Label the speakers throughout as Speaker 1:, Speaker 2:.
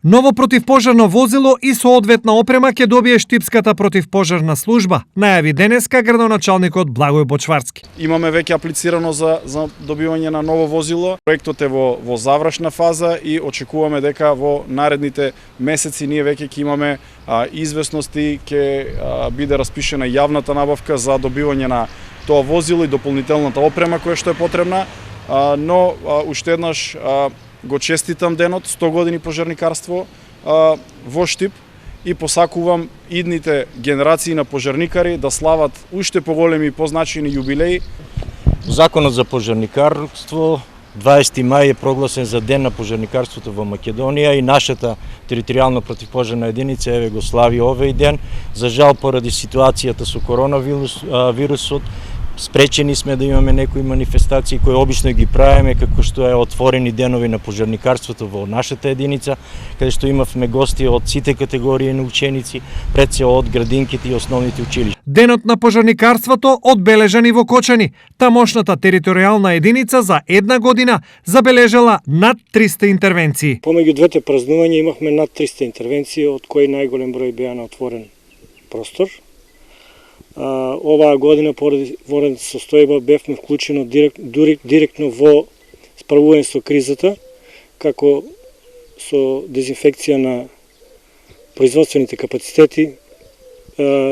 Speaker 1: Ново противпожарно возило и соодветна опрема ќе добие Штипската противпожарна служба, најави денеска градоначалникот Благој Бочварски.
Speaker 2: Имаме веќе аплицирано за добивање на ново возило. Проектот е во завршна фаза и очекуваме дека во наредните месеци ние веќе ќе имаме известности, ќе биде распишена јавната набавка за добивање на тоа возило и дополнителната опрема која што е потребна, но уште еднаш го честитам денот 100 години пожарникарство во Штип и посакувам идните генерации на пожарникари да слават уште поголеми и позначени јубилеи.
Speaker 3: Законот за пожарникарство 20 мај е прогласен за ден на пожарникарството во Македонија и нашата територијална противпожарна единица еве го слави овој ден. За жал поради ситуацијата со коронавирусот спречени сме да имаме некои манифестации кои обично ги правиме, како што е отворени денови на пожарникарството во нашата единица, каде што имавме гости од сите категории на ученици, пред се од градинките и основните училишта.
Speaker 1: Денот на пожарникарството одбележан и во Кочани. Тамошната територијална единица за една година забележала над 300 интервенции.
Speaker 4: Помеѓу двете празнувања имавме над 300 интервенции, од кои најголем број беа на отворен простор. Оваа година поради ворената состојба бевме вклучено директно во справување со кризата, како со дезинфекција на производствените капацитети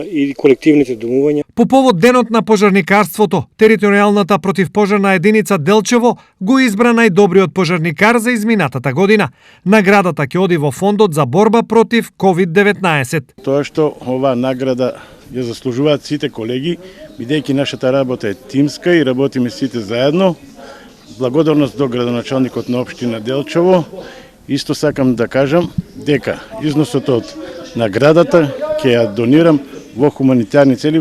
Speaker 4: и колективните домувања.
Speaker 1: По повод денот на пожарникарството, територијалната противпожарна единица Делчево го избра најдобриот пожарникар за изминатата година. Наградата ќе оди во фондот за борба против COVID-19.
Speaker 5: Тоа што оваа награда ја заслужуваат сите колеги, бидејќи нашата работа е тимска и работиме сите заедно. Благодарност до градоначалникот на општина Делчево. Исто сакам да кажам дека износот од наградата ќе ја донирам во хуманитарни цели